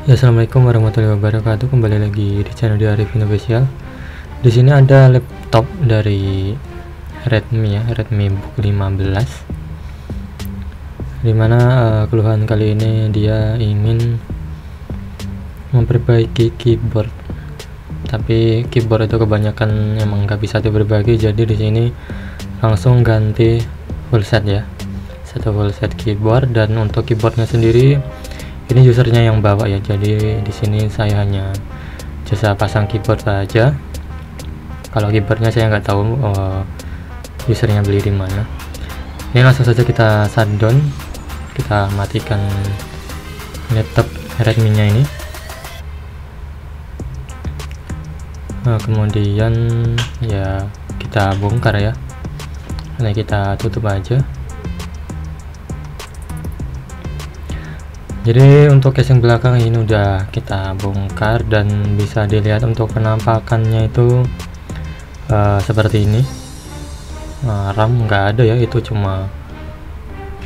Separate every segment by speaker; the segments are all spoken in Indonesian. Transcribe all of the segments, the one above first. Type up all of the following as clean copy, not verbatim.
Speaker 1: Ya, assalamualaikum warahmatullahi wabarakatuh. Kembali lagi di channel di Arifin Official. Di sini ada laptop dari Redmi ya, Redmi Book 15. Dimana keluhan kali ini dia ingin memperbaiki keyboard, tapi keyboard itu kebanyakan emang nggak bisa diperbaiki. Jadi di sini langsung ganti full set ya, satu full set keyboard. Dan untuk keyboardnya sendiri ini usernya yang bawa ya, jadi di sini saya hanya jasa pasang keyboard saja. Kalau keyboardnya saya nggak tahu usernya beli di mana. Ini langsung saja kita shutdown, kita matikan laptop Redmi nya ini. Kemudian ya kita bongkar ya, nah kita tutup aja. Jadi untuk casing belakang ini udah kita bongkar, dan bisa dilihat untuk penampakannya itu seperti ini. RAM nggak ada ya, itu cuma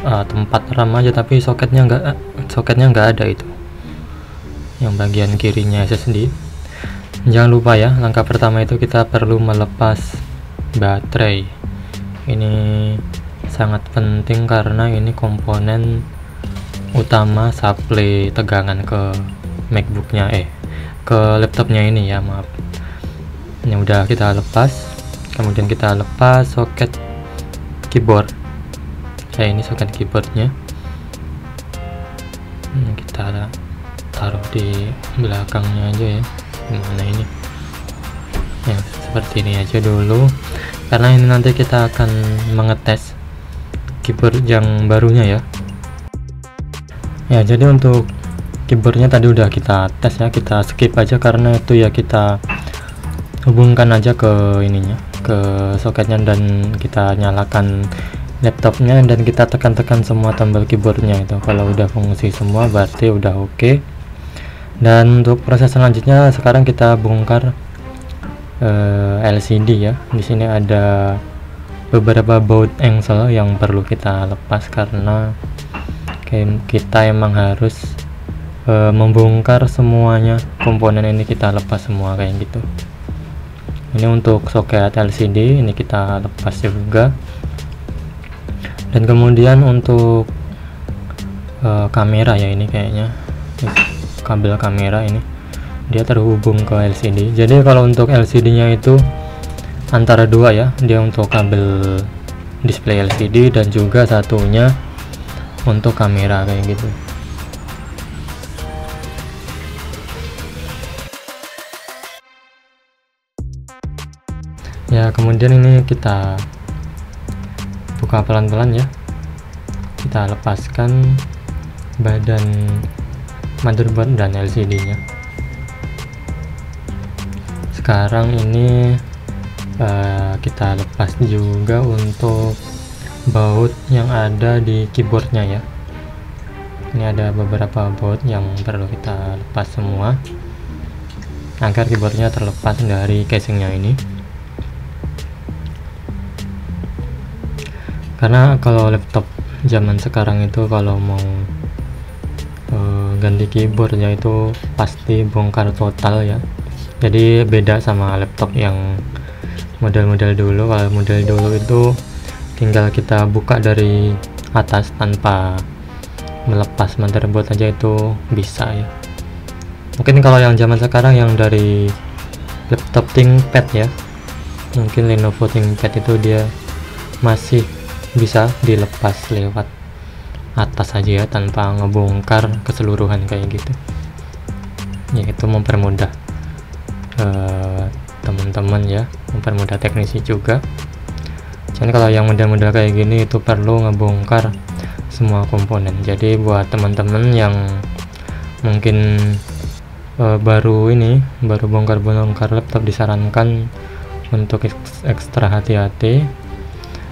Speaker 1: tempat RAM aja, tapi soketnya nggak ada itu, yang bagian kirinya SSD. Jangan lupa ya, langkah pertama itu kita perlu melepas baterai. Ini sangat penting karena ini komponen utama supply tegangan ke MacBooknya, ke laptopnya ini ya, maaf. Ini udah kita lepas. Kemudian kita lepas soket keyboard. Ini soket keyboardnya. Ini kita taruh di belakangnya aja ya. Gimana ini? Ya seperti ini aja dulu, karena ini nanti kita akan mengetes keyboard yang barunya ya. Ya, jadi untuk keyboardnya tadi udah kita tes ya, kita skip aja karena itu ya, kita hubungkan aja ke ininya, ke soketnya, dan kita nyalakan laptopnya, dan kita tekan-tekan semua tombol keyboardnya itu. Kalau udah fungsi semua berarti udah oke. Dan untuk proses selanjutnya sekarang kita bongkar LCD ya. Di sini ada beberapa baut engsel yang perlu kita lepas, karena kita emang harus membongkar semuanya, komponen ini kita lepas semua kayak gitu. Ini untuk soket LCD ini kita lepas juga. Dan kemudian untuk kamera ya, ini kayaknya kabel kamera ini dia terhubung ke LCD. Jadi kalau untuk LCD nya itu antara dua ya, dia untuk kabel display LCD dan juga satunya untuk kamera kayak gitu. Ya, kemudian ini kita buka pelan-pelan ya, kita lepaskan badan motherboard dan LCD nya. Sekarang ini kita lepas juga untuk baut yang ada di keyboardnya ya. Ini ada beberapa baut yang perlu kita lepas semua agar keyboardnya terlepas dari casingnya ini. Karena kalau laptop zaman sekarang itu kalau mau ganti keyboardnya itu pasti bongkar total ya. Jadi beda sama laptop yang model-model dulu. Kalau model dulu itu tinggal kita buka dari atas tanpa melepas motherboard aja itu bisa ya. Mungkin kalau yang zaman sekarang yang dari laptop ThinkPad ya, mungkin Lenovo ThinkPad itu dia masih bisa dilepas lewat atas aja ya, tanpa ngebongkar keseluruhan kayak gitu ya. Itu mempermudah teman-teman ya, mempermudah teknisi juga. Jadi kalau yang model-model kayak gini itu perlu ngebongkar semua komponen. Jadi buat teman-teman yang mungkin baru bongkar laptop, disarankan untuk ekstra hati-hati.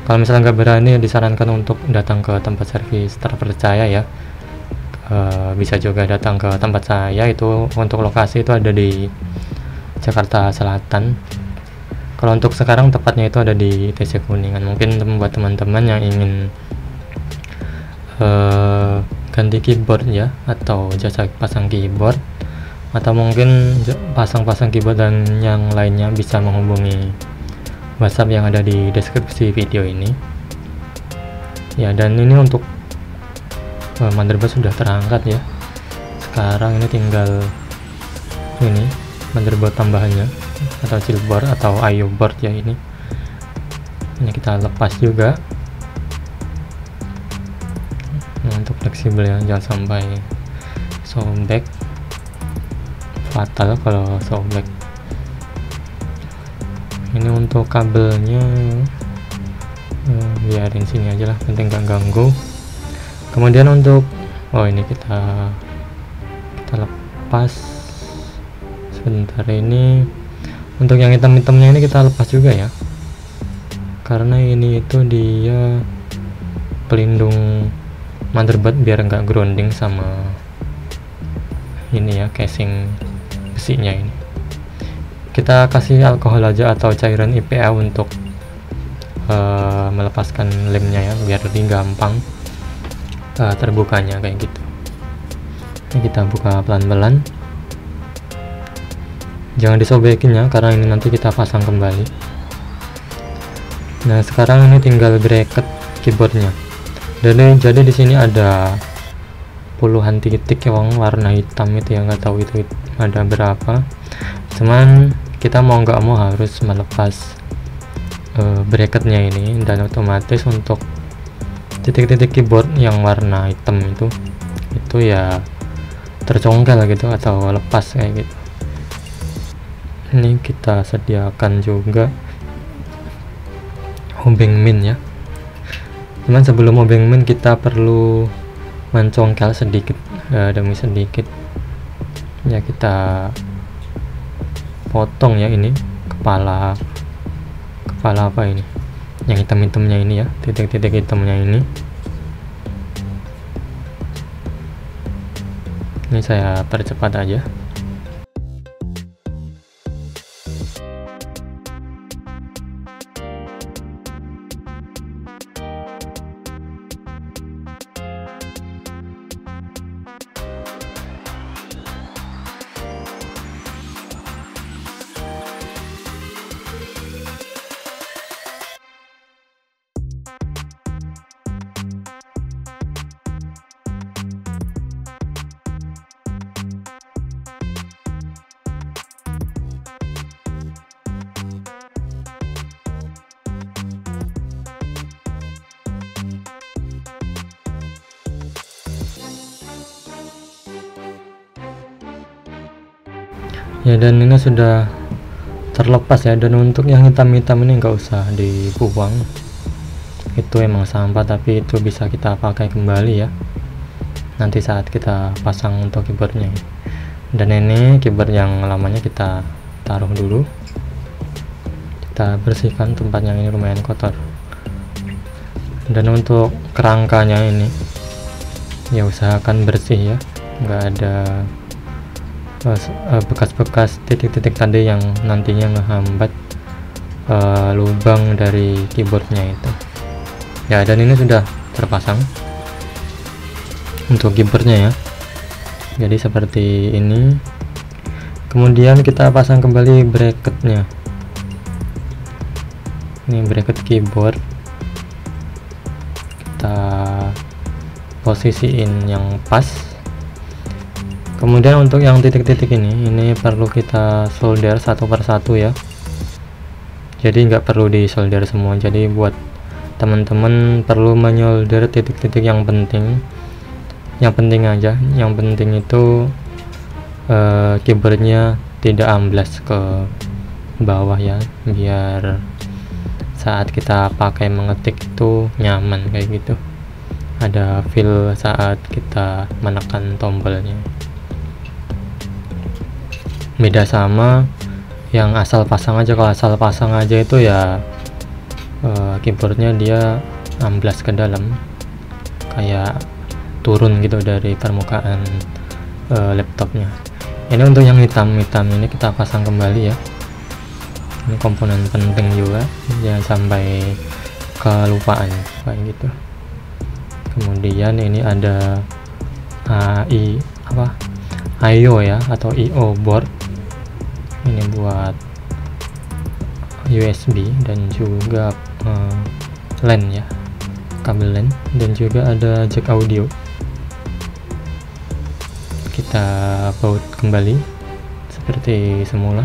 Speaker 1: Kalau misalnya nggak berani, disarankan untuk datang ke tempat servis terpercaya ya. Bisa juga datang ke tempat saya, itu untuk lokasi itu ada di Jakarta Selatan. Kalau untuk sekarang tepatnya itu ada di ITC Kuningan. Mungkin buat teman-teman yang ingin ganti keyboard ya, atau jasa pasang keyboard, atau mungkin pasang-pasang keyboard dan yang lainnya bisa menghubungi WhatsApp yang ada di deskripsi video ini ya. Dan ini untuk motherboard sudah terangkat ya. Sekarang ini tinggal ini motherboard tambahannya atau chillboard atau IO board ya. Ini kita lepas juga. Nah, untuk fleksibel ya, jangan sampai sobek, fatal kalau sobek. Ini untuk kabelnya biarin sini aja lah, penting gak ganggu. Kemudian untuk ini kita lepas sebentar. Ini untuk yang hitam-hitamnya ini kita lepas juga ya, karena ini itu dia pelindung motherboard biar nggak grounding sama ini ya, casing besinya. Ini kita kasih alkohol aja atau cairan IPA untuk melepaskan lemnya ya, biar lebih gampang terbukanya kayak gitu. Ini kita buka pelan-pelan, jangan disobekin ya, karena ini nanti kita pasang kembali. Nah, sekarang ini tinggal bracket keyboardnya. Jadi di sini ada puluhan titik yang warna hitam itu ya, nggak tahu itu ada berapa. Cuman kita mau nggak mau harus melepas bracketnya ini, dan otomatis untuk titik-titik keyboard yang warna hitam itu ya tercongkel gitu atau lepas kayak gitu. Ini kita sediakan juga obeng min ya. Cuman sebelum obeng min kita perlu mencongkel sedikit demi sedikit ya. Kita potong ya ini kepala apa ini yang hitam-hitamnya ini ya, titik-titik hitamnya ini. Ini saya percepat aja. Ya, dan ini sudah terlepas ya. Dan untuk yang hitam-hitam ini nggak usah dibuang, itu emang sampah, tapi itu bisa kita pakai kembali ya nanti saat kita pasang untuk keyboardnya. Dan ini keyboard yang lamanya kita taruh dulu, kita bersihkan tempat yang ini lumayan kotor. Dan untuk kerangkanya ini ya usahakan bersih ya, nggak ada bekas-bekas titik-titik tadi yang nantinya ngehambat lubang dari keyboardnya itu ya. Dan ini sudah terpasang untuk keyboardnya ya, jadi seperti ini. Kemudian kita pasang kembali bracketnya. Ini bracket keyboard, kita posisiin yang pas. Kemudian untuk yang titik-titik ini perlu kita solder satu persatu ya, jadi nggak perlu di solder semua. Jadi buat teman-teman perlu menyolder titik-titik yang penting aja. Yang penting itu keyboardnya tidak amblas ke bawah ya, biar saat kita pakai mengetik itu nyaman kayak gitu, ada feel saat kita menekan tombolnya. Beda sama yang asal pasang aja. Kalau asal pasang aja itu ya keyboardnya dia amblas ke dalam, kayak turun gitu dari permukaan laptopnya. Ini untuk yang hitam ini kita pasang kembali ya. Ini komponen penting juga, jangan sampai kelupaan kayak gitu. Kemudian ini ada I/O ya, atau I/O board. Ini buat USB dan juga LAN ya, kabel LAN, dan juga ada jack audio. Kita baut kembali seperti semula.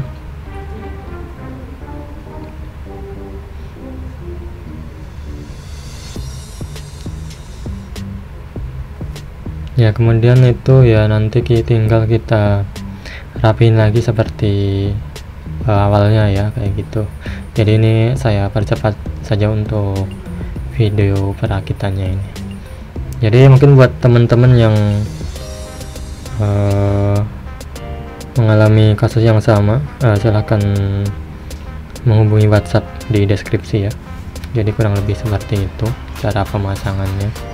Speaker 1: Ya, kemudian itu ya nanti tinggal kita rapiin lagi seperti awalnya ya, kayak gitu. Jadi ini saya percepat saja untuk video perakitannya ini. Jadi mungkin buat teman-teman yang mengalami kasus yang sama, silahkan menghubungi WhatsApp di deskripsi ya. Jadi kurang lebih seperti itu cara pemasangannya.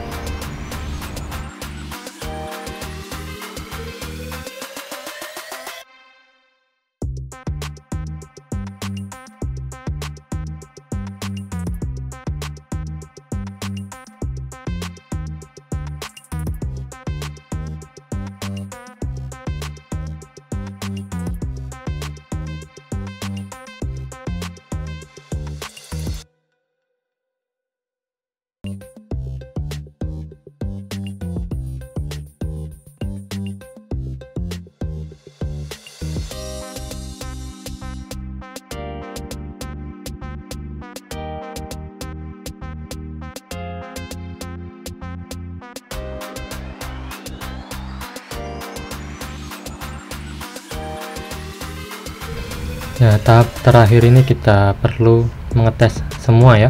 Speaker 1: Ya, tahap terakhir ini kita perlu mengetes semua ya,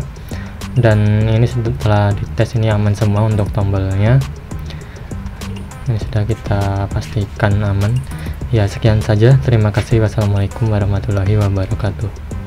Speaker 1: dan ini setelah dites ini aman semua untuk tombolnya. Ini sudah kita pastikan aman ya. Sekian saja, terima kasih. Wassalamualaikum warahmatullahi wabarakatuh.